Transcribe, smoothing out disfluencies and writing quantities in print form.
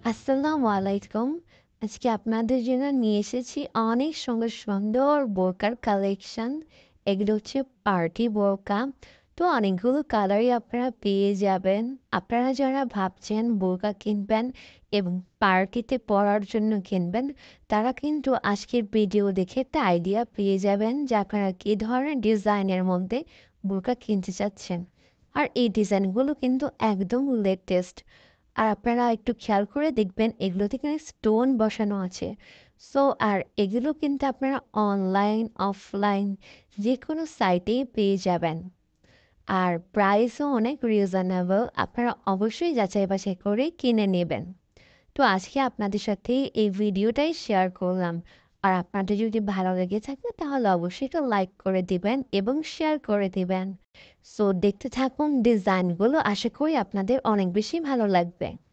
আসসালামু আলাইকুম। আজকে আপনাদের জন্য নিয়ে এসেছি অনেক সুন্দর, সুন্দর বোরকার কালেকশন। এগুলো হচ্ছে পার্টি বোরকা। তো অনেকগুলো কালারই আপনারা পেয়ে যাবেন। আপনারা যারা ভাবছেন বোরকা কিনবেন এবং পার্টিতে পরার জন্য কিনবেন, তারা কিন্তু আজকের ভিডিও দেখে একটা আইডিয়া পেয়ে যাবেন যে আপনারা কী ধরনের ডিজাইনের মধ্যে বোরকা কিনতে চাচ্ছেন। আর এই ডিজাইনগুলো কিন্তু একদম লেটেস্ট। আর আপনারা একটু খেয়াল করে দেখবেন এগুলোতে কিন্তু স্টোন বসানো আছে। সো আর এগুলো কিন্তু আপনারা অনলাইন, অফলাইন যেকোনো সাইটেই পেয়ে যাবেন। আর প্রাইসও অনেক রিজনেবল। আপনারা অবশ্যই যাচাই-বাছাই করে কিনে নেবেন। তো আজকে আপনাদের সাথে এই ভিডিওটাই শেয়ার করলাম। আর আপনাদের যদি ভালো লেগে থাকে তাহলে অবশ্যই একটা লাইক করে দিবেন এবং শেয়ার করে দিবেন। সো দেখতে থাকুন ডিজাইনগুলো। আশা করি আপনাদের অনেক বেশি ভালো লাগবে।